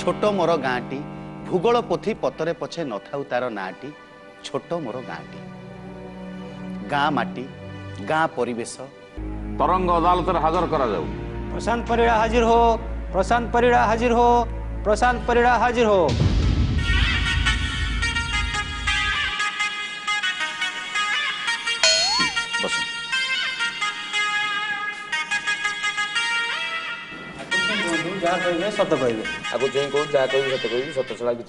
छोट मोर गाँटी भूगोल पोथी पतरे पछे नथाउ तार नाटी छोट मोर गाँटी गाँ माटी गाँ परिवेश तरंग अदालत हाजर करा जाऊ। प्रशांत परिड़ा हाजिर हो, प्रशांत परिड़ा हाजिर हो, प्रशांत परिड़ा हाजिर हो। बस जहाँ कहे सत कहे आगु चाहे कौन जहाँ कह सत कह सत छड़ा कि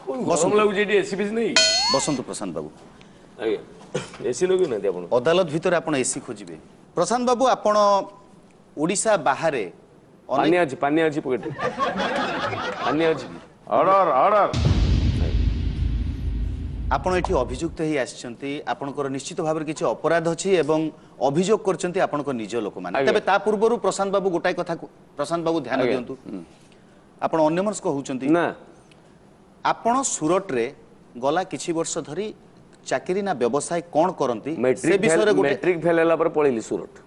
गरम लगुच एसी फेसी नहीं बसंतु प्रशांत बाबू आज्ञा एसी लगे ना आप अदालत भितर आपण एसी खोजिबे। प्रशांत बाबू आपण ओडिशा बाहरे पानी अच्छी पकेट पानी अच्छी ऑर्डर ऑर्डर आपण एठी अभियुक्त ही आछंती आपणकर निश्चित भाव किछि अपराध अछि एवं अभियोग करचंती आपणकर निज लोक माने तबे ता पूर्वरु प्रशांत बाबू गोटाय कथा प्रशांत बाबू ध्यान दियंतु आपण अन्य मनस्क होउचंती ना आपण सूरत रे गला किछि वर्ष धरी चाकरी ना व्यवसाय कोन करंती से विषय रे गोटे मैट्रिक फेल होला पर पळिली सूरत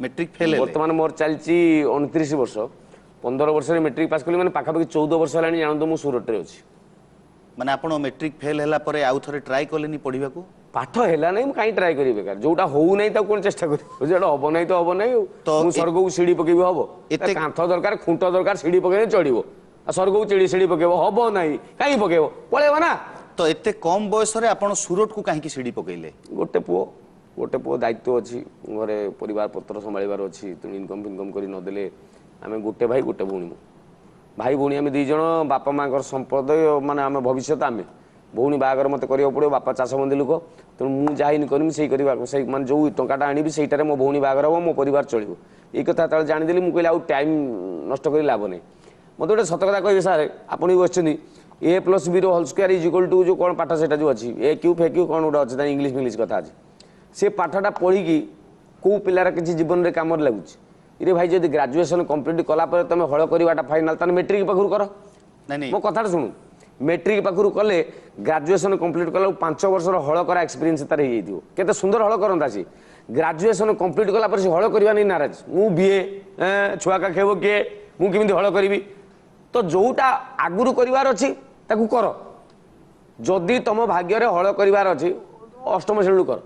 मैट्रिक फेल वर्तमान मोर चलची 29 वर्ष 15 वर्ष रे मैट्रिक पास कली माने पाखा पाखी 14 वर्ष लानी जानतो मु सूरत रे अछि माने आपण मैट्रिक फेल हैला परे आउ थरे ट्राई करलेनी पढिबा को पाठ हैला नै काई ट्राई करी बेकार जोटा होउ नै त कोन चेष्टा करी जेटा हबो नै तो हबो नै तो मु स्वर्ग को सीढ़ी पकेबो हबो एते कांथ दरकार खुंट दरकार सीढ़ी पकेबे चढ़िबो आ स्वर्ग को सीढ़ी पकेबो हबो नै काई पकेबो पळेबो ना तो एते कम बयस रे आपण सूरत को काहे की सीढ़ी पकेइले गोटे पुओ दायित्व अच्छी घरे परिवार पत्र संभाळिबार अच्छी तेणु इनकम करी न देले आमे गोटे भाई गोटे भौणी भाई भौणी आमे दी जण बापा मांकर संपद माने आमे भविष्य आमे भौणी बागर मते करियो पड़ो बापा चाषबंदी लोक तेणु मु जाहिन करमी सेही करबा सेही माने जो टंकाटा आनिबी सेहीटारे मो भौणी बागर हो मो परिवार चलिबो ए कथा तळे जानि देली मु कहले आउ टाइम नष्ट करी लाभ नै मते गोटे सत कथा कहबे सारे आपण भी बसछनी ए प्लस बी रो whole square is equal to जो कोन पाठ सेटा जो अछि ए क्यू फे क्यू कोन गोटे अछि इंग्लिश कथा अछि से पाठटा पढ़ी कि कौ पिलार किसी जीवन रे काम लगुच इरे भाई जदि ग्रेजुएशन कंप्लीट कला पर तुम हल करवाटा फाइनाल ताने मैट्रिक पाखरु कर नहीं मो कथा सुनु मैट्रिक पाखरु कले ग्रेजुएशन कंप्लीट कला 5 वर्ष हल करा एक्सपीरियंस तार हे दियो केते सुंदर हल करंता सी ग्रेजुएशन कंप्लीट कला पर हल करवा नहीं नाराज मु बीए छुआ का खेबो के मु किमिति हल करबी तो जोटा आगुरु करिवार अछि ताकू कर जदि तुम भाग्य रे हल करिवार अछि अष्टम श्रेणी कर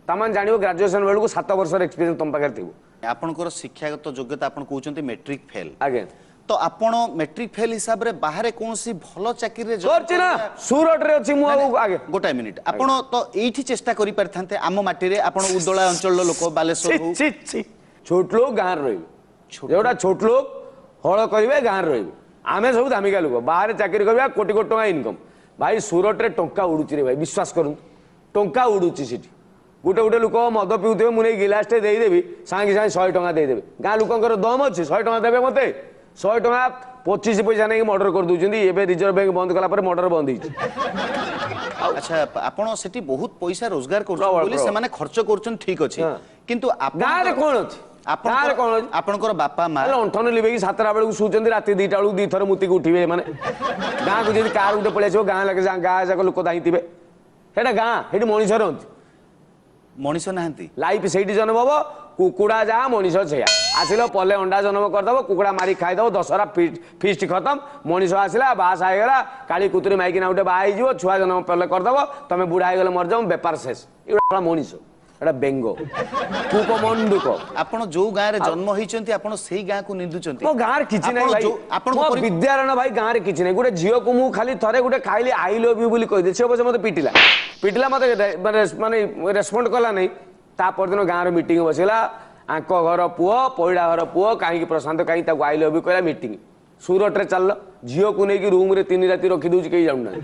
तामान जानियो ग्रेजुएशन बेलू 7 वर्ष एक्सपीरियंस तुम पाखे थी आपनकर शिक्षागत योग्यता आपण कहउचंती मैट्रिक फेल आगे तो आपण मैट्रिक फेल हिसाब रे बाहर कोनसी भलो चाकरी रे करछि ना सूरत रे अछि मु आगे गोटा मिनिट आपण तो एठी चेष्टा करि परथांते आम माटी रे आपण उदोला अंचल लोक बालेश्वर हो छोट लोग गां रे जेटा छोट लोग हल करिवे गां रे आमे सब दामिका लोक बाहर चाकरी करबा कोटी कोटी टका इनकम भाई सूरत रे टंका उडुची रे भाई विश्वास करू टंका उडुची सिटी गोटे गोटे लोक मद पिउथे मुझे गिलासटे देदेवी सांगे सांगे 100 टका देदेवे गाँ लोकर दम अच्छे 100 टका देवे मत 100 टका 25 पैसा नहीं मर्डर कर दूसरी एवं रिजर्व बैंक बंद कला मर्डर बंद हो अच्छा आपण सेठी बहुत पैसा रोजगार कर खर्च कर ठीक अच्छे किंतु गाँव कौन अच्छे आपनकर बापा माँ अंठन लिबे सातटा बेलू शुचंती राति 2टा बेलू 2 थर मुतिक उठे मैंने गाँव को जब कार गोटे पलि गाँ लगे गाँ जाक लोक दाइथिबे हेटा गाँ हेटी मनीष रही मनीष नाहांती लाइफ सेठी जन्म हम कुकुड़ा जहाँ मनीष छया आसिल पले अंडा जन्म करदब कुकुड़ा मारी खाईदब दशहरा फिस्ट खत्म मनीष आसला बास आईगला काली कुतुरी माइकिना गोटे बाहर छुआ जन्म पले करदब तुम बुढ़ा होगले मरजाऊ बेपार शेष ये मनीष एटा बेंगो कूप मंडुक आपण जो गाँ रे जन्म होइचंती आपण सेही गाँ को निंदुचंती मो गाँ रे किछि नै भाई आपण विद्यारण भाई गाँ रे किछि नै गोटे झियो को मु खाली थरे गोटे खाइली आई लव यू बोली कहि दे से बसे मते पिटिला मते माने रेस्पोंड कला नै ता परदिन गाँ रे मीटिंग बसिला आंक घर पुओ पइडा घर पुओ काहे प्रशांत काहे ताको आई लव यू कहला मीटिंग सूरत रे चल झियो को नै कि रूम रे 3 राति रखि दोछि केही जाउ नै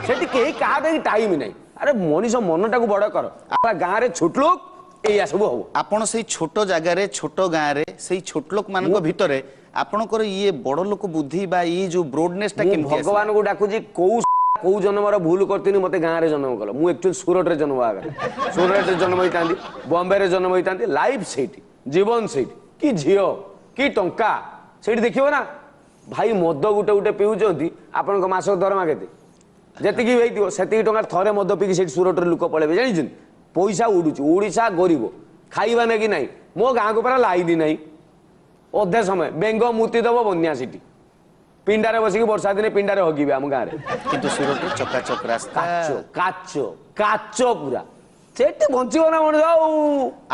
सेठी केही का दे टाइम नै अरे मनीष मनटा को बड़ कर गाँव रे छोट लोग एया सब हो आपण से छोट जगह रे छोट गाँ रे से छोट लोक मान भितरे आपणकर ये बड़ लोक बुद्धि बा ये जो ब्रॉडनेस टा केमति भगवान को डाकू जी को जन्मर भूल करती मते गाँव रे जन्म कल मु एक्चुअली सूरत रे जन्म आगे सूरत रे जन्म होता बॉम्बे रे जन्म होता लाइफ सेठी जीवन सेठी कि झियो कि टंका सेठी देखियो ना भाई मद गुटे गुटे पिउचंती आपन मास दरमा केते जेतिकी होइतिबो सेतिकी टंका थरे मद पिकी सेठी सूरत रे लोक पळेबे जानिछन पैसा उडुची ओडिशा गरीब खाइबा नै कि नाही मो गाँ को परा लाइन नहीं ଅଧେ ସମୟ ବେଙ୍ଗ ମୁତି ଦବ ବନ୍ୟା ସେଠି ପିଣ୍ଡାରେ ବସିକି ବର୍ଷା ଦିନେ ପିଣ୍ଡାରେ ହଗିବେ ଆମ ଗାଁରେ କିନ୍ତୁ ସୁରଟରେ ଚକାଚକ ରାସ୍ତା କାଚ କାଚ ପୁରା ସେଠି ବଞ୍ଚିବ ନା ମଣିଷ ଆଉ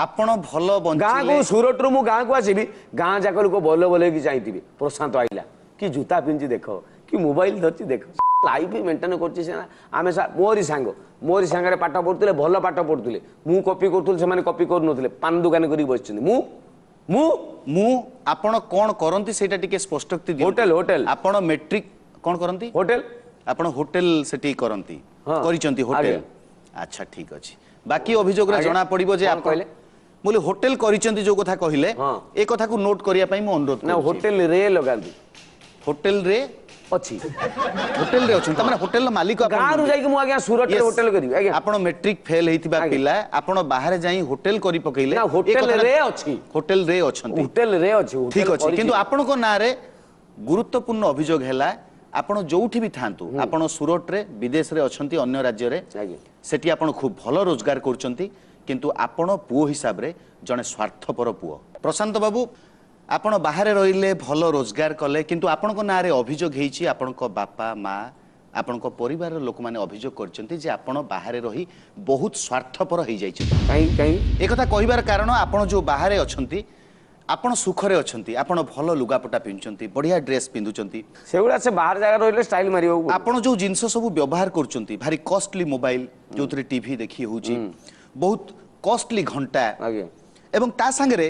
ଆପଣ ଭଲ ଗାଁକୁ ବଞ୍ଚିଲେ ସୁରଟରୁ ମୁଁ ଗାଁକୁ ଆସିବି ଗାଁ ଯାକ ଲୋକ ଭଲ ଭଲ ହେଇକି ଯାଇଥିବେ ପ୍ରଶାନ୍ତ ଆଇଲା କି ଜୁତା ପିନ୍ଧି ଦେଖ କି ମୋବାଇଲ ଧରିଛି ଦେଖ ଲାଇଫ ମେଣ୍ଟେନ କରୁଛି ସିନା ଆମେ ମୋରି ସାଙ୍ଗରେ ପାଠ ପଢୁଥିଲେ ଭଲ ପାଠ ପଢୁଥିଲେ ମୁଁ କପି କରୁଥିଲି ସେମାନେ କପି କରୁନଥିଲେ ପାନ ଦୋକାନ କରିକି ବସିଛନ୍ତି ମୁଁ ଆପଣ କଣ କରନ୍ତି ସେଇଟା ଟିକେ ସ୍ପଷ୍ଟୋକ୍ତି ଦିଅନ୍ତୁ। ହୋଟେଲ ଆପଣ ମେଟ୍ରିକ କଣ କରନ୍ତି ହୋଟେଲ ଆପଣ ହୋଟେଲ ସେଠି କରନ୍ତି ହଁ। କରିଛନ୍ତି ହୋଟେଲ ଆଜ୍ଞା। ଆଚ୍ଛା ଠିକ ଅଛି ବାକି ଅଭିଯୋଗରେ ଆଜ୍ଞା। ଜଣା ପଡିବ ଯେ କଣ ଆପଣ କହିଲେ? ମୁଁ ହୋଟେଲ କରିଛନ୍ତି ଯୋଉ କଥା କହିଲେ ହଁ। ଏ କଥାକୁ ନୋଟ କରିବା ପାଇଁ ମୁଁ ଅନୁରୋଧ ନା କରୁଛି ହୋଟେଲ ରେ ଲଗାନ୍ତି ହୋଟେଲରେ ଅଛି ହୋଟେଲରେ ଅଛନ୍ତି ତାମାନେ ହୋଟେଲର ମାଲିକ ଆପଣ ଗାଁରୁ ନୁହନ୍ତି। ଯାଇକି ମୁଁ ଆଜ୍ଞା ସୁରଟରେ Yes. ହୋଟେଲ କରିବି ଆଜ୍ଞା ଆପଣ ମେଟ୍ରିକ ଫେଲ ହେଇଥିବା ଆଜ୍ଞା। ପିଲା ଆପଣ ବାହାରେ ଯାଇ ହୋଟେଲ କରି ପକେଇଲେ ନା, ଏ ହୋଟେଲରେ କଥାଟା- ଅଛି। ହୋଟେଲରେ ଅଛନ୍ତି ହୋଟେଲରେ ଅଛି ଠିକ ଅଛି କିନ୍ତୁ ଆପଣଙ୍କ ନାଁରେ ଗୁରୁତ୍ୱପୂର୍ଣ୍ଣ ଅଭିଯୋଗ ହେଲା ଆପଣ ଯୋଉଠି ବି ଥାଆନ୍ତୁ ଆପଣ ସୁରଟରେ ବିଦେଶରେ ଅଛନ୍ତି ଅନ୍ୟ ରାଜ୍ୟରେ ଆଜ୍ଞା। ସେଠି ଆପଣ ଖୁବ ଭଲ ରୋଜଗାର କରୁଛନ୍ତି କିନ୍ତୁ ଆପଣ ପୁଅ ହିସାବରେ ଜଣେ ସ୍ୱାର୍ଥପର ପୁଅ ପ୍ରଶାନ୍ତ ବାବୁ ଆପଣ ବାହାରେ ରହିଲେ ଭଲ ରୋଜଗାର କଲେ କିନ୍ତୁ ଆପଣଙ୍କ ନାଁରେ ଅଭିଯୋଗ ହେଇଛି ଆପଣଙ୍କ ବାପା ମା ଆପଣଙ୍କ ପରିବାରର ଲୋକମାନେ ଅଭିଯୋଗ କରିଛନ୍ତି ଯେ ଆପଣ ବାହାରେ ରହି ବହୁତ ସ୍ୱାର୍ଥପର ହେଇଯାଇଛନ୍ତି କାହିଁ একথা কহিবার কারণ আপন যে বাহারে অছন্তি আপন সুখরে অছন্তি আপন ভালো লুগাপটা পিন্ধুচন্তি বড়িয়া ড্রেস পিন্ধুচন্তি সেগুলা সে বাহার জায়গা রইলে স্টাইল মারিବାକୁ ପଡିବ। আপন যে জিনিস সবু ব্যবহার করছন্তি ভারি কস্টলি মোবাইল যোথরে টিভি দেখি হউচি বহুত কস্টলি ঘন্টা আগে এবং তা সাঙ্গরে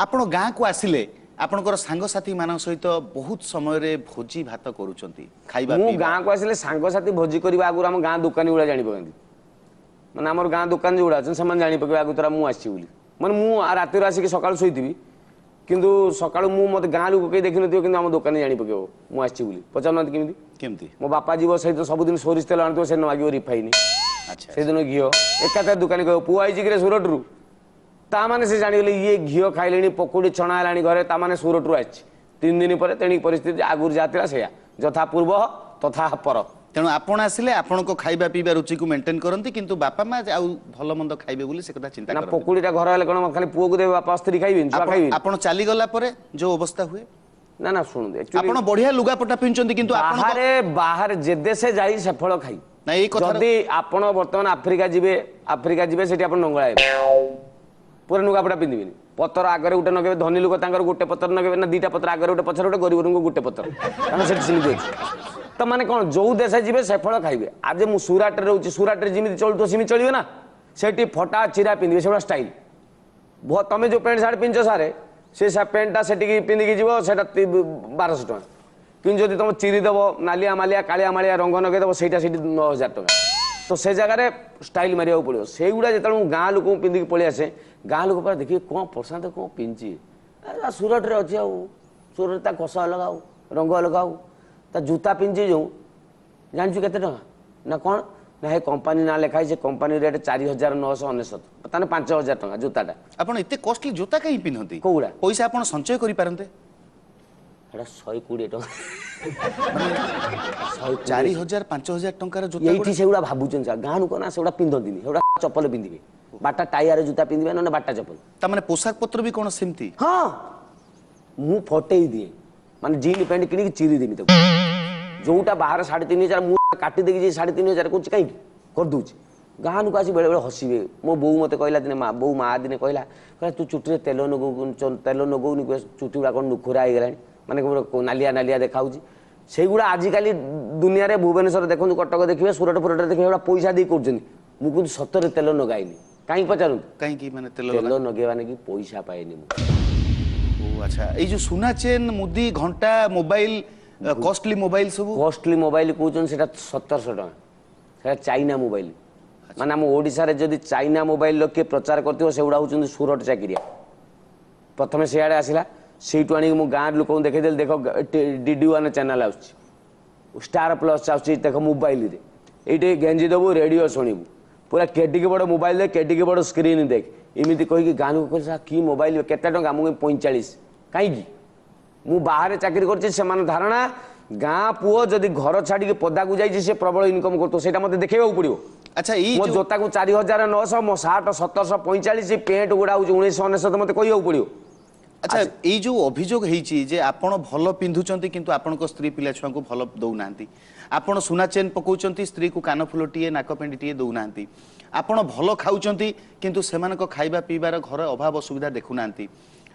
আপন গাঁকু আসিলে ଆପଣଙ୍କର ସାଙ୍ଗସାଥୀ ମାନଙ୍କ ସହିତ ବହୁତ ସମୟରେ ଭୋଜି ଭାତ କରୁଛନ୍ତି ଖାଇବା ମୁଁ ପିଇବା ଗାଁକୁ ଆସିଲେ ସାଙ୍ଗସାଥି ଭୋଜି କରିବା ଆଗରୁ ଆମ ଗାଁ ଦୋକାନୀ ଗୁଡା ଜାଣି ପକାନ୍ତି ମାନେ ଆମର ଗାଁ ଦୋକାନ ଯୋଉଗୁଡା ଅଛନ୍ତି ସେମାନେ ଜାଣି ପକେଇବେ ଆଗରୁ ମୁଁ ଆସିଛି ବୋଲି ମାନେ ମୁଁ ରାତିରୁ ଆସିକି ସକାଳୁ ଶୋଇଥିବି କିନ୍ତୁ ସକାଳୁ ମୁଁ ମତେ ଗାଁ ଲୋକ କେହି ଦେଖିନଥିବ କିନ୍ତୁ ଆମ ଦୋକାନୀ ଜାଣି ପକେଇବ ମୁଁ ଆସିଛି ବୋଲି ପଚାରୁନାହାନ୍ତି କେମିତି କେମିତି ମୋ ବାପା ଯିବ ସେଇଦିନ ସବୁଦିନ ସୋରିଷ ତେଲ ଆଣିଥିବ ସେ ମାଗିବ ରିଫାଇନ ଆଚ୍ଛା ସେଇଦିନ ଘିଅ ଏକାଥରେ ଦୋକାନୀ କହିବ ପୁଅ ଆଇଛି କିରେ ସୁରଟରୁ ତା ମାନେ ସେ ଜାଣିଗଲେ ଇଏ ଘିଅ ଖାଇଲେଣି ପକୁଡି ଛଣା ହେଲାଣି ଘରେ ତା ମାନେ ସୁରଟରୁ ଆସିଛି 3 ଦିନ ପରେ ତେଣିକି ପରିସ୍ଥିତି ଆଗରୁ ଯାହା ଥିଲା ସେଇଆ ଯଥା ପୂର୍ବ ତଥା ପର ତେଣୁ ଆପଣ ଆସିଲେ ଆପଣଙ୍କ ଖାଇବା ପିଇବା ରୁଚିକୁ ମେଣ୍ଟେନ କରନ୍ତି କିନ୍ତୁ ବାପା ମା ଆଉ ଭଲ ମନ୍ଦ ଖାଇବେ ବୋଲି ସେ କଥା ଚିନ୍ତା ନା କରନ୍ତି ପକୁଡିଟା ଘର ହେଲେ କଣ ଖାଲି ପୁଅକୁ ଦେବେ ବାପା ସ୍ତ୍ରୀ ଖାଇବେନି ଛୁଆ ଖାଇବେନି ଆପଣ ଚାଲିଗଲା ପରେ ଯୋଉ ଅବସ୍ଥା ହୁଏ ନା ନା ଶୁଣନ୍ତୁ ଆପଣ ବଢିଆ ଲୁଗାପଟା ପିନ୍ଧୁଛନ୍ତି କିନ୍ତୁ ଆପଣଙ୍କ ବାହାରେ ଯେ ଦେଶେ ଯାଇ ସେ ଫଳ ଖାଇ ନା ଏଇ କଥା ଯଦି ଆପଣ ବର୍ତ୍ତମାନ ଆଫ୍ରିକା ଯିବେ ସେଠି ଆପଣ ନଙ୍ଗଳା ହେବେ ପୁରା ଲୁଗାପଟା ପିନ୍ଧିବେନି ପତ୍ର ଆଗରେ ଗୋଟେ ନଗେଇବେ ଧନୀ ଲୋକ ତାଙ୍କର ଗୋଟେ ପତ୍ର ନଗେଇବେ ନା ଦିଟା ପତ୍ର ଆଗରେ ଗୋଟେ ପଛରେ ଗୋଟେ ଗରିବ ଲୋକଙ୍କୁ ଗୋଟେ ପତ୍ର କାରଣ ସେଠି ସେମିତି ଅଛି ତ ମାନେ କଣ ଯୋଉ ଦେଶ ଯିବେ ସେ ଫଳ ଖାଇବେ ଆଜି ମୁଁ ସୁରାଟରେ ରହୁଛି ସୁରାଟରେ ଯେମିତି ଚଳୁଥିବ ସେମିତି ଚଳିବେ ନା ସେଠି ଫଟା ଚିରା ପିନ୍ଧିବେ ସେଗୁଡ଼ା ଷ୍ଟାଇଲ ତମେ ଯୋଉ ପ୍ୟାଣ୍ଟ ସାର୍ଟ ପିନ୍ଧିଛ ସାରେ ସେ ପ୍ୟାଣ୍ଟଟା ସେଠିକି ପିନ୍ଧିକି ଯିବ ସେଟା 1200 ଟଙ୍କା କିନ୍ତୁ ଯଦି ତମେ ଚିରି ଦେବ ନାଲିଆ ମାଲିଆ କାଳିଆ ମାଳିଆ ରଙ୍ଗ ନଗେଇଦେବ ସେଇଟା ସେଠି 9000 ଟଙ୍କା ତ ସେ ଜାଗାରେ ଷ୍ଟାଇଲ ମାରିବାକୁ ପଡ଼ିବ ସେଇଗୁଡ଼ା ଯେତେବେଳେ ମୁଁ ଗାଁ ଲୋକଙ୍କୁ ପିନ୍ଧିକି ପଳେଇ ଆସେ ଗାଁ ଲୋକ ପୁରା ଦେଖିବେ କ'ଣ ପ୍ରଶାନ୍ତ କ'ଣ ପିନ୍ଧିଛି ସୁରଟରେ ଅଛି ଆଉ ସୁରଟରେ ତା କଷା ଅଲଗା ଆଉ ରଙ୍ଗ ଅଲଗା ଆଉ ତା ଜୁତା ପିନ୍ଧିଛି ଯୋଉ ଜାଣିଛୁ କେତେ ଟଙ୍କା ନା କ'ଣ ନା ହେ କମ୍ପାନୀ ନାଁ ଲେଖା ହେଇଛି କମ୍ପାନୀ ରେଟ୍ 4999 ତାହେଲେ 5000 ଟଙ୍କା ଜୁତାଟା ଆପଣ ଏତେ କଷ୍ଟଲି ଜୋତା କାହିଁ ପିନ୍ଧନ୍ତି କୋଉଗୁଡ଼ା ପଇସା ଆପଣ ସଞ୍ଚୟ କରିପାରନ୍ତେ ସେଟା 120 ଟଙ୍କା 4000 5000 ଟଙ୍କାର ଜୋତା ଏଇଠି ସେଗୁଡ଼ା ଭାବୁଛନ୍ତି ଗାଁ ଲୋକ ନା ସେଗୁଡ଼ା ପିନ୍ଧନ୍ତିନି ସେଗୁଡ଼ା ଚପଲ ପିନ୍ଧିବେ ବାଟା ଟାୟାର ଜୁତା ପିନ୍ଧିବେ ନହେଲେ ବାଟା ଚପଲ ତାମାନେ ପୋଷାକ ପତ୍ର ବି କ'ଣ ସେମିତି ହଁ ମୁଁ ଫଟେଇ ଦିଏ ମାନେ ଜିନ୍ ପ୍ୟାଣ୍ଟ କିଣିକି ଚିରି ଦେବି ତାକୁ ଯୋଉଟା ବାହାରେ 3500 ମୁଁ କାଟି ଦେଇକି 3500 କରୁଛି କାହିଁକି କରିଦେଉଛି ଗାଁ ଲୋକ ଆସି ବେଳେବେଳେ ହସିବେ ମୋ ବୋଉ ମତେ କହିଲା ଦିନେ ବୋଉ ମା ଦିନେ କହିଲା ତୁ ଚୁଟିରେ ତେଲ ନଗଉନି ଚୁଟି ଗୁଡ଼ା କ'ଣ ନୁଖୁରା ହେଇଗଲାଣି ମାନେ ନାଲିଆ ନାଲିଆ ଦେଖାଉଛି ସେଇଗୁଡ଼ା ଆଜିକାଲି ଦୁନିଆରେ ଭୁବନେଶ୍ୱର ଦେଖନ୍ତୁ କଟକ ଦେଖିବେ ସୁରଟ ଫୁରଟରେ ଦେଖିବେ ଏଗୁଡ଼ା ପଇସା ଦେଇ କରୁଛନ୍ତି ମୁଁ କିନ୍ତୁ ସତରେ ତେଲ ନଗାଇନି କାହିଁକି ପଚାରନ୍ତୁ କାହିଁକି ମାନେ ତେଲ ନଗେଇବା ନାକି ପଇସା ପାଏନି ମୁଁ ଓ ଆଚ୍ଛା ଏଇ ଯୋଉ ସୁନା ଚେନ୍ ମୁଦି ଘଣ୍ଟା ମୋବାଇଲ କଷ୍ଟଲି ମୋବାଇଲ ସବୁ କଷ୍ଟଲି ମୋବାଇଲ କହୁଛନ୍ତି ସେଟା 1700 ଟଙ୍କା ସେଟା ଚାଇନା ମୋବାଇଲ ମାନେ ଆମ ଓଡ଼ିଶାରେ ଯଦି ଚାଇନା ମୋବାଇଲ କିଏ ପ୍ରଚାର କରିଥିବ ସେଗୁଡ଼ା ହେଉଛନ୍ତି ସୁରଟ ଚାକିରିଆ ପ୍ରଥମେ ସିଆଡ଼େ ଆସିଲା ସେଇଠୁ ଆଣିକି ମୁଁ ଗାଁର ଲୋକଙ୍କୁ ଦେଖେଇଦେଲି ଦେଖ DD1 ଚ୍ୟାନେଲ ଆସୁଛି ଷ୍ଟାର ପ୍ଲସ୍ ଆସୁଛି ଦେଖ ମୋବାଇଲରେ ଏଇଠି ଗେଞ୍ଜି ଦେବୁ ରେଡ଼ିଓ ଶୁଣିବୁ ପୁରା କେଟିକି ବଡ଼ ମୋବାଇଲ ଦେଖ କେଟିକି ବଡ଼ ସ୍କ୍ରିନ୍ ଦେଖ ଏମିତି କହିକି ଗାଁ ଲୋକ କହିଲେ କି ମୋବାଇଲ କେତେ ଟଙ୍କା ମୁଁ 45 କାହିଁକି ମୁଁ ବାହାରେ ଚାକିରି କରିଛି ସେମାନେ ଧାରଣା ଗାଁ ପୁଅ ଯଦି ଘର ଛାଡ଼ିକି ପଦାକୁ ଯାଇଛି ସେ ପ୍ରବଳ ଇନକମ୍ କରୁଥିବ ସେଇଟା ମୋତେ ଦେଖେଇବାକୁ ପଡ଼ିବ ଆଚ୍ଛା ଏଇ ମୋ ଜୋତାକୁ 4900 ମୋ ସାର୍ଟ 1745 ପ୍ୟାଣ୍ଟ ଗୁଡ଼ା ହେଉଛି 1999 ମୋତେ କହିବାକୁ ପଡ଼ିବ अच्छा ये जो अभियोग होईची जे आपण भल पिंधुचंती किंतु आपणको स्त्री पिला छुआ को भल दउ नांती आपण सुना चेन पकाउचंती स्त्री को कानफुलटीए नाकपेंडीटीए दउ नांती आपण भल खाउचंती किंतु सेमानक खाइबा पीबार घर अभाव असुविधा देखु नांती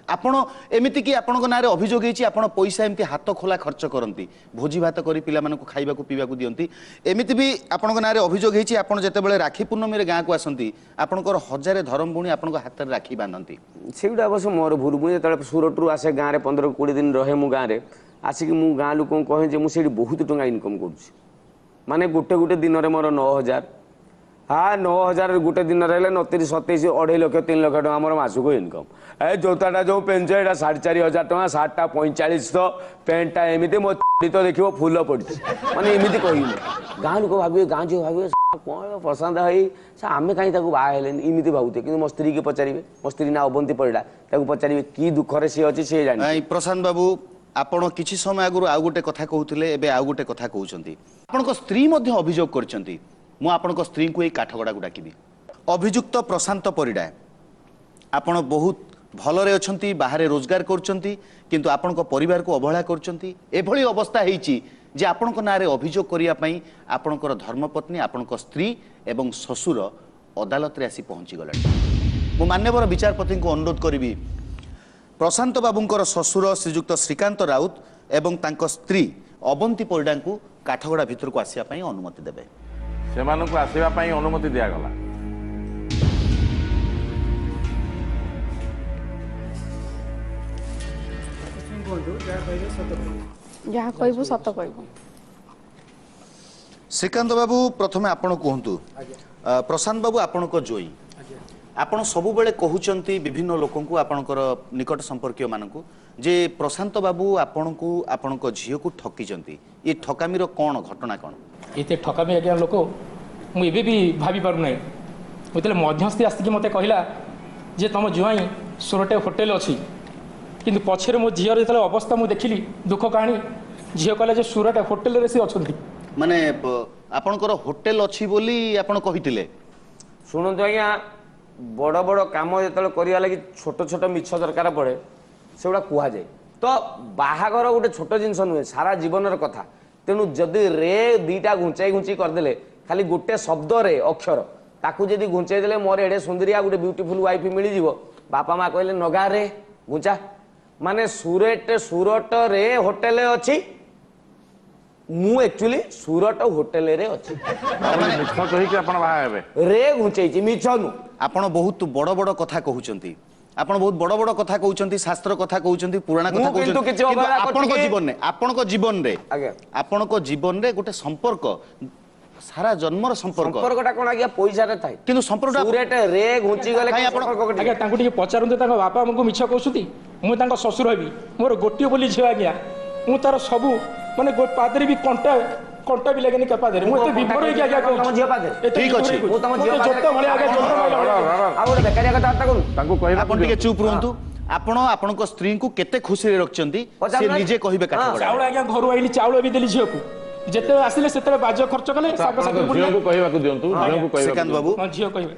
आपण एमिति कि आपणको नारे अभियोग होईची आपण पैसा एमती हाथ खोला खर्च करंती भोजी भात करी पिला मानको खाइबा को पीबा को दियंती एमिति भी आपणको नारे अभियोग होईची आपण जेतेबेले राखी पूर्णमी रे गाँ को आसंती आपणकर हजारे धरम बुणी आपणको हाथ रे राखी बांधंती सेगुड़ा अवश्य मोर भूल मुझे जो सूरत रू आसे गाँव में 15-20 दिन रहे मु गाँव में आसिक मु गाँ लोक कहे मुझे बहुत टंका इनकम करुँच माने गोटे गोटे दिन में मोर 9,000 हाँ 9,000 गोटे दिन रहा 29, 27, 2.5 लाख 3 लाख टका मोर मासक इनकम ए जोताटा जो पेंच ये 4,500 टका सार्टा 4500 पेंटा एमती मो तो देखो फुल पड़ी माने एमती कह गाँ लोक भावे गाँ झील भावे कौन प्रशांत भाई आम कहीं बाहर इमती भावुते कि मो स्त्री की पचारे मो स्त्री ना अवंती पड़ा पचारे कि दुखरे सी अच्छी सी जानी प्रशांत बाबू आपण किछि समय आगु आउ गोटे कथा कहउथिले एबे आउ गोटे कथा कहउचंती आपनको स्त्री मध्ये अभियोग करचंती मु आपनको स्त्री को ए काठगडा को डाकिबी अभियुक्त प्रशांत परिडा आपण बहुत भलरे अछंती बाहरे रोजगार करचंती किंतु आपनको परिवार को अवहेला करचंती एभली अवस्था हेची जे आपनको नारे अभियोग करिया पई आपनकर धर्मपत्नी आपनको स्त्री एवं ससुर अदालत रे आसी पहुंची गलानी मु मान्यवर विचारपति को अनुरोध करिबी प्रशांत बाबूंकर ससुर श्रीजुक्त श्रीकांत राउत एवं तांको स्त्री अवंती परिडा को काठगडा भितर को आसिया पई अनुमति देबे ସେମାନଙ୍କୁ ଆସିବା ପାଇଁ ଅନୁମତି ଦିଆଗଲା ଯାହା କହିବୁ ସତ କହିବୁ श्रीकांत बाबू प्रथमे आपण कहतु प्रशांत बाबू आपण को जोई आपण सब बेले कहउचंती विभिन्न लोकन को आपणकर निकट संपर्कीय मानकू जे प्रशांत बाबू आपण को आपणको झियो को ठकीचंती ये ठकामीर कोन घटना कोन एते ठकामी आज्ञा लोक मु एबे भी भाभी पारु नै मतलब मध्यस्थी आसिक मते कहला जे तुम जुआई सोरटे होटेल अछि किंतु पछरे मो झियर जेतले अवस्था मु देखिली दुख कहानी झियो कहला जे सोरटे होटेल रे से अछंती माने आपणकर होटेल अछि बोली आपण कहितिले शुणु आज्ञा बड़ बड़ कम जो करा लगी छोट छोट मिछ दरकार पड़े से गुड़ा कह जाए तो बाहागर गोटे छोट जिनस नुहे सारा जीवन कथा तेणु जदि रे दीटा घुंचाई घुंची करदे खाली गोटे शब्द रे अक्षर ताकू जदि घुंचाई देले मोर एडे सुंदरिया गोटे ब्यूटीफुल वाइफ मिल जीवो बापा माँ कहले नगा रे घुंचा माने सूरत रे होटेल अच्छी मु एक्चुअली सूरत होटेल रे अच्छी ମିଛ କହିକି ଆପଣ ବାହା ହେବେ रे घुंचाई मिछ नु आपण बहुत बड़ बड़ कथा कहउचंती आपण बहुत बड़ बड़ कथा कहउचंती शास्त्र कथा कहउचंती पुराण कथा कहउचंती आपनको जीवन ने आपनको जीवन रे गोटे संपर्क सारा जन्मर संपर्कटा कोन आज्ञा पैसा रे थाई किंतु संपर्क सूरत रे घुंची गले आज्ञा तांको टिके पचारंते तांको बापा हमको मिछ कहउछुती मु तांको ससुर हेबी मोर गोटियो बोली झियो आज्ञा मु तार सबु माने पादरे भी कंटा भी लगेनी का पादरे मु तो विभोर होई आज्ञा कहू तम झियो पादरे ठीक अछि मु तम झियो पादरे जत्तो भले आज्ञा आ गोटे बेकारिया कथा बार्ता करू ତାଙ୍କୁ କହିବାକୁ आपण टिके चुप रहंतु आपण आपनको स्त्री को केते खुशी रे रखचंती से निजे कहिबे काठगडा चाउल आज्ञा घर आइली चाउल भी देली झियो को जेते आसिले सेते बाज खर्च कले साग साग ଝିଅକୁ କହିବାକୁ ଦିଅନ୍ତୁ ଝିଅକୁ କହିବାକୁ श्रीकांत बाबू झियो कहिबे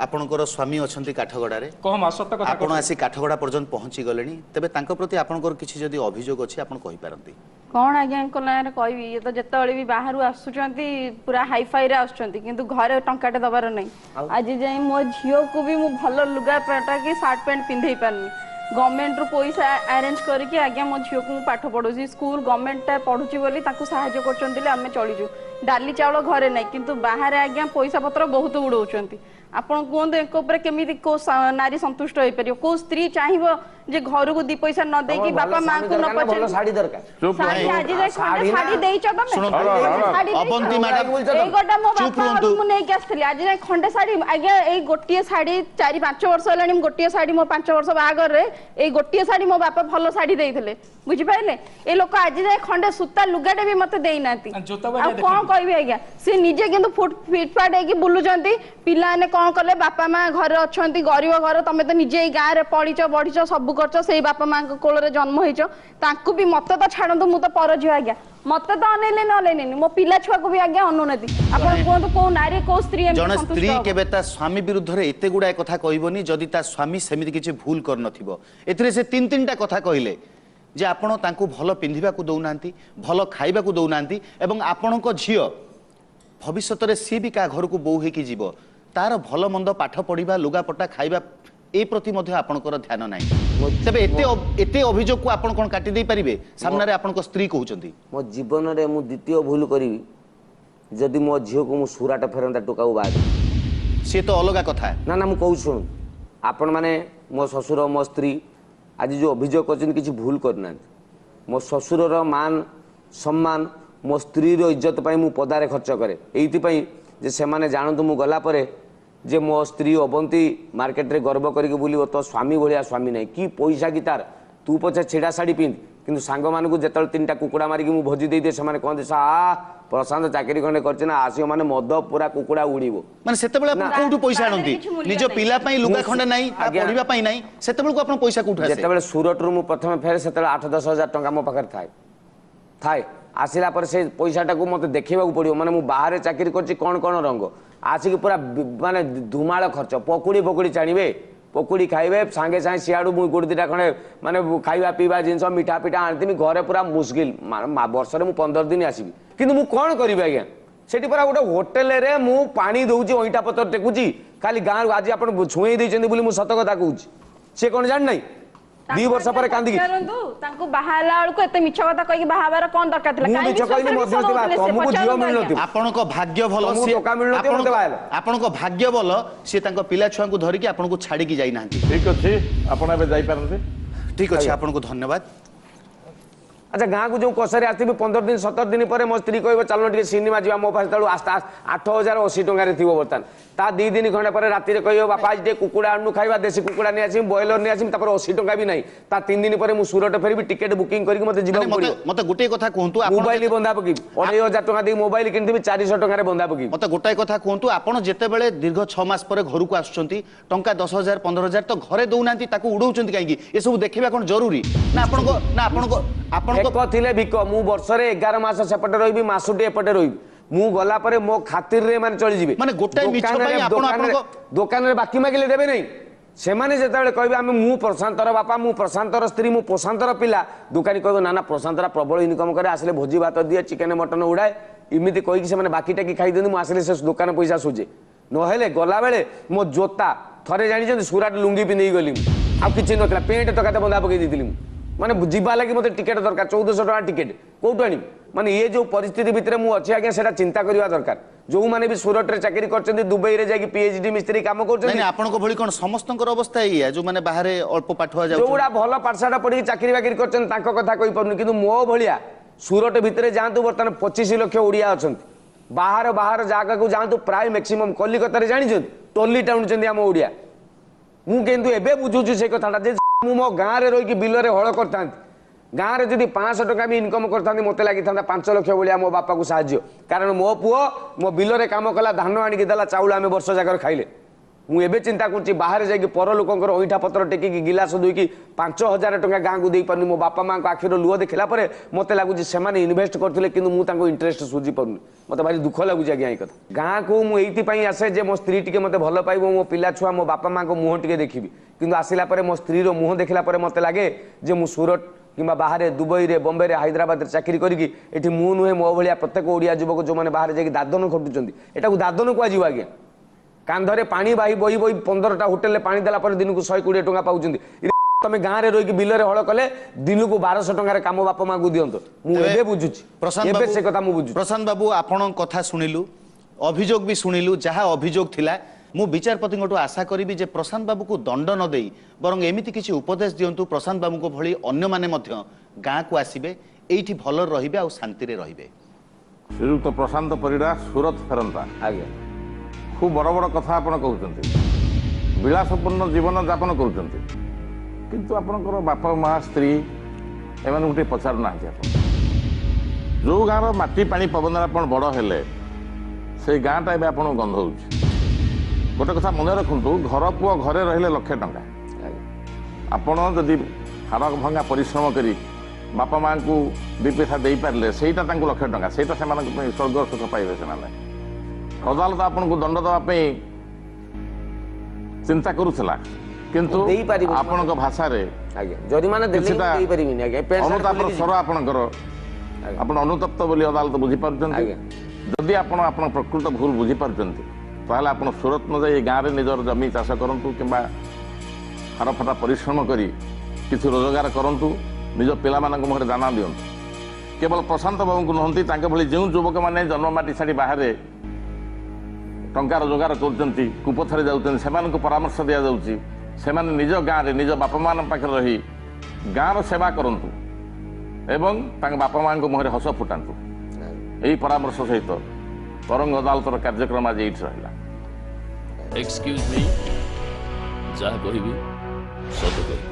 आपणकर स्वामी अछंती काठगडा रे कह सत्य कथा आपण आसी काठगडा पर्यंत पहुंची गलेनी तबे तांको प्रति आपणकर किछि जदी अभियोग अछि आपण कहि पारंती कौन आज्ञा नारे कहबी ये तो जिते भी बाहर आसुचंती पूरा हाईफाई रे आसुचंती किंतु घरे टंकाटे दबार नहीं आज जाए मो झियो को भी मु भल लुगा पेटा की शर्ट पैंट पिंधे पारनी गवर्नमेंट रू पैसा अरेंज करके आज्ञा मो झियो को पाठ पढ़ुची स्कूल गवर्नमेंट पढ़ुची बोली ताकू सहायता करचंती आमे चलीजु डाली चाउल घरे नहीं किंतु बाहर आज्ञा पैसा पत्र बहुत उड़ौचंती आपण कहते एक केमी को नारी संतुष्ट हो पार को स्त्री चाहिए जे घर को दी पैसा न दे कि बापा मां को न पचार साड़ी दरकार साड़ी आज जे खंडे साड़ी देइछ तमे अबंती मैडम ए गोटा मो बापा मु नै के आस्थली आज जे खंडे साड़ी आगे ए गोटिए साड़ी 4-5 वर्ष हलानी गोटिए साड़ी मो 5 वर्ष बागर रे ए गोटिए साड़ी मो बापा भलो साड़ी देइथिले बुझि पाइले ए लोक आज जे खंडे सूता लुगाटे भी मते देई नाती आ कोन कहबी आज्ञा से निजे किंतु फिटफाट होगी बुलुचंती पिलाने कौन कले बापा माँ घर अच्छा गरीब घर तुम तो निजे गाँव में पढ़ीच बढ़ीच सब कर से बापा माँ कोल जन्म होइच तांकु भी मत तो छाड़ू मु तो पर झील आज्ञा मत तो अनेले न मो पिला छुआ को भी आज्ञा अनुनति आपण कहतु को नारी को स्त्री जन स्त्री केबे ता स्वामी विरुद्ध रे एते गुडा कथा कहबोनी जदि ता स्वामी सेमिति किछि भूल कर नथिबो एथिरे से तीन तीनटा कथा कहिले जे आपण तांकु भल पिंधिबा को दउनांती भल खाइबा को दउनांती एवं आपणको झियो भविष्यत रे सी भी का घर को बो हे की जीव तार भल मंद पाठ पढ़िबा लुगापटा खाइबा ए प्रति मध्य आपणकर ध्यान नाही तबे एते अभियोग को आपण कोन काटी दे परिबे सामना रे आपणको स्त्री कहउचंती मो जीवन रे मु द्वितीय भूल करी जदि मो झियो को मु सुराट फेरंता टोकाऊ बाद से तो अलगा कथा ना ना मु कहू सुन आपण माने मो ससुर मो स्त्री आज जो अभियोग करछन किछि भूल करना मो ससुर रो मान सम्मान मो स्त्री रो इज्जत पई मु पदारे खर्च करे एइति पई जे से माने जानतु मु गला परे जे मो स्त्री अबंती मार्केट रे गर्व करिक बुलिबो तो स्वामी भलिया स्वामी नै कि पैसा की तार तू पछे छेड़ा साड़ी पिंध किंतु सांग मानकु जेतल तीनटा कुकुड़ा मारिक मु भोजी देई दे से माने कहंदे सा प्रशांत चाकरी खंडे करछ ना आसियो माने मद पूरा कुकुड़ा उड़ीबो माने सेतेबेले आपण कोठु पैसा आनंती निज पिला पई लुगा खंडे नाही ता पढिबा पई नाही सेतेबेले को आपण पैसा कोठु आसे जेतेबेले सूरत रु मु प्रथम फेर सेतेबेले 8-10 हजार टंका मो पाखर थाए आसिला पर से पैसाटा को मते देखैबा को पड़ियो माने मु बाहर चाकरी करछि कोन रंग आसिक पूरा माने धुमाळ खर्च पकुड़ी चाणीबे पकुड़ी खाइबे सांगे सांगे सियाडू मु गुड़ दिटा खणे माने खाइबा पीबा जिंस मिठा पिठा आनतिमी घरे पूरा मुश्किल वर्ष रे मु 15 दिन आसीबी किंतु मु कोन करिबे आज्ञा सेठी पूरा गोटे होटेल रे मु पानी दउची ओइटा पत्थर टेकुची खाली गाँ आज आपण छुई दैचंदी बोली मु सत कथा कहूची से कोन जान नै 2 वर्ष पर कांदी तांको बाहाला वाल को एते मिछ कथा कहि बाहाबार कोन दरकार थिला काई मिछ कहिनी मध्यस्थी बा तुमको जीव मिल नथि आपनको भाग्य भलो से टका मिल नथि मते बायला आपनको भाग्य भलो से तांको पिला छुआ को धरि के आपनको छाडी की जाई नांती ठीक अछि आपण एबे जाई पारंते ठीक अछि आपनको धन्यवाद अच्छा गाँ को जो कसरे आसबी 15 दिन 17 दिन पर मो स्त्री कहबो चलो टिके सिनेमा जीवा मो पास तळु 8080 टंका रे थिबो बर्तन ता 2 दिन खंडे पर राति रे कहबो बापा आज टे कुकुड़ा अनु खाइबा देसी कुकुड़ा नै आसी बॉयलर नै आसी तापर 80 टंका भी नै ता 3 दिन पर मु सूरत फेरबी टिकट बुकिंग करके मते जीवा पड़ियो मते गुटे कथा कहंतु मोबाइल बंधा पकी 2500 टंका दे मोबाइल किनथिबी 400 टंका रे बंधा पकी मते गोटाय कथा कहंतु आपण जेते बेले दीर्घ 6 मास पर घर को आछंती टंका 10000 15000 तो घरे दउनांती ताको उडौचंती काई ए सब देखिबा कोन जरूरी ना आपनको थिले भिक मु वर्ष रे 11 मास सेपटे रहिबी मासुटी एपटे रहिबी मु गला परे मो खातिर रे माने चली जिवे माने गोटाय मिछ पई आपनको दुकान रे बाकी मागिले देबे नै से माने जेताबेले कहबे हम मु प्रशांतर बापा मु प्रशांतर स्त्री मु प्रशांतर पिला दुकानी कहबे ना ना प्रशांतर प्रबल इनकम करे आसले भोजी भात दिए चिकन मटन उड़ाए इमिति कहि कि से माने बाकी टाकी खाइ देनु मु आसले से दुकान पैसा सुजे न हेले गला बेले मो जोता थरे जानि जे सुराट लुंगी पिनै गली आ किछि नतला पेंट टका त बंदा पकई दितिली माने जीवा लगी मते टिकट दरकार 1400 टका टिकट कोठु आनी माने ये जो परिस्थिति भितरे मु अछि आगे सेटा चिंता करबा दरकार जो माने भी सूरत रे चाकरी करचंदी दुबई रे जाकी पीएचडी मिस्त्री काम करचंदी नै आपनको भली कोन समस्तंकर अवस्था एया जो माने बाहरे अल्प पाठवा जाउ जोडा भलो पाठशाला पढी चाकरी बाकरी करचन तांको कथा कहि परनु किंतु मो भलिया सूरत भितरे जांतु बर्तन 25 लाख ओडिया अछंती बाहर जागा को जांतु प्राय मैक्सिमम कलिकता रे जानि जंतु टोली टाउन चंदी हम ओडिया मु किंतु एबे बुझुछु से कथाटा जे मु मो गाँ रे रही बिल रे हल करता गाँ रे जदि 500 टका भी इनकम करता मत लगी था 5 लाख भाया मो बापा को साहाଯ୍य कारण मो पुओ मो बिल रे काम कला धान आनिक देला चाउल आम वर्ष जाकर खाइले मु एबे चिंता करछि बाहर जाई पर लोकंकर ओइठा पत्र टेकी गिलास दुई 5000 टका गाँ को दे पारनी मो बापा माँ को आखिर लुह देखला पर मते लागुछि सेमाने इन्वेस्ट करथिले किंतु मु तांको इंटरेस्ट सुझी परनी मते भारी दुख लागुछि आज्ञा ए कथा गाँ को मु एइति पई आसे जे मो स्त्री टिके मते भलो पाइबो मो पिला छुआ मो बापा माँ को मुह टिके देखिबी किंतु आसिला पर मो स्त्री रो मुह देखला पर मते लागे जे मु सूरत किंबा बाहर दुबई रे बॉम्बे रे हैदराबाद रे चाकरी करिकी एठी मु नुहे मो भलिया प्रत्येक ओडिया युवक जो माने बाहर जाई दादन खटुचंदी एटा को दादन को आजिबा आज्ञा कांधरे पानी बाही बही बही 15टा होटेल पानी देला पर दिन को 120 टका पाउचंदी तमे गाँ रे रही बिल रे हल कले दिन को 1200 टका रे काम बापा माँ को दियंतो मु एबे बुझुची एबे से कथा मु बुझुची प्रशांत बाबू आपण कथा सुनिलु अभियोग भी सुनिलु जहा अभियोग थिला मु विचारपति गोटो आशा करी जे प्रशांत बाबू को दंड न देई बरं एमिति किछि उपदेश दियंतु प्रशांत बाबू को भली अन्य माने मध्य गाँ को आसीबे एठी भल रहिबे आ शांति रे रहिबे श्रीयुक्त प्रशांत परिडा सूरत फेरंता आगे खूब बड़ बड़ कथा आपण कहउचंती विलासपूर्ण जीवन यापन करूचंती किंतु आपनकर बापा माँ स्त्री एमान गुटे पचार ना ଯେଉଁ ଗାଁର ମାଟି ପାଣି ପବନରେ ଆପଣ ବଡ଼ ହେଲେ ସେଇ ଗାଁଟା ଏବେ ଆପଣଙ୍କୁ ଗନ୍ଧ ହେଉଛି। ଗୋଟେ କଥା ମନେ ରଖନ୍ତୁ, ଘର ପୁଅ ଘରେ ରହିଲେ ଲକ୍ଷେ ଟଙ୍କା। ଆପଣ ଯଦି ହାଡ଼ ଭଙ୍ଗା ପରିଶ୍ରମ କରି ବାପା ମାଆଙ୍କୁ ଦୁଇ ପଇସା ଦେଇପାରିଲେ ସେଇଟା ତାଙ୍କୁ ଲକ୍ଷେ ଟଙ୍କା, ସେଇଟା ସେମାନଙ୍କ ପାଇଁ ସ୍ୱର୍ଗ ସୁଖ ପାଇବେ ସେମାନେ। ଅଦାଲତ ଆପଣଙ୍କୁ ଦଣ୍ଡ ଦେବା ପାଇଁ ଚିନ୍ତା କରୁଥିଲା, କିନ୍ତୁ ଦେଇପାରିବନି। ଆପଣଙ୍କ ଭାଷାରେ ଆଜ୍ଞା ଜରିମାନା ଦେଲେ କିଛିଟା ବି ଦେଇପାରିବିନି ଆଜ୍ଞା। ପ୍ୟାଣ୍ଟ ସାର୍ଟ ଅନୁତାପର ଖୋଲିକି ସ୍ୱର ଆପଣଙ୍କର, ଆପଣ ଅନୁତପ୍ତ ବୋଲି ଅଦାଲତ ବୁଝିପାରୁଛନ୍ତି। ଆଜ୍ଞା। ଯଦି ଆପଣ ପ୍ରକୃତ ଭୁଲ ବୁଝିପାରୁଛନ୍ତି ତାହେଲେ ଆପଣ ସୁରତ ନ ଯାଇ ଗାଁରେ ନିଜର ଜମି ଚାଷ କରନ୍ତୁ କିମ୍ବା ହାଡ଼ଫଟା ପରିଶ୍ରମ କରି କିଛି ରୋଜଗାର କରନ୍ତୁ, ନିଜ ପିଲାମାନଙ୍କ ମୁହଁରେ ଦାନା ଦିଅନ୍ତୁ। କେବଳ ପ୍ରଶାନ୍ତ ବାବୁଙ୍କୁ ନୁହନ୍ତି, ତାଙ୍କ ଭଳି ଯେଉଁ ଯୁବକମାନେ ଜନ୍ମ ମାଟି ଛାଡ଼ି ବାହାରେ ଟଙ୍କା ରୋଜଗାର କରୁଛନ୍ତି, କୁପଥରେ ଯାଉଛନ୍ତି, ସେମାନଙ୍କୁ ପରାମର୍ଶ ଦିଆଯାଉଛି ସେମାନେ ନିଜ ଗାଁରେ ନିଜ ବାପା ମାଆଙ୍କ ପାଖରେ ରହି ଗାଁର ସେବା କରନ୍ତୁ ଏବଂ ତାଙ୍କ ବାପା ମାଆଙ୍କ ମୁହଁରେ ହସ ଫୁଟାନ୍ତୁ। ଏହି ପରାମର୍ଶ ସହିତ ତରଙ୍ଗ ଅଦାଲତର କାର୍ଯ୍ୟକ୍ରମ ଆଜି ଏଇଠି ରହିଲା। ଏକ୍ସକ୍ୟୁଜ ମି, ଯାହା କହିବି ସତ କହିବି।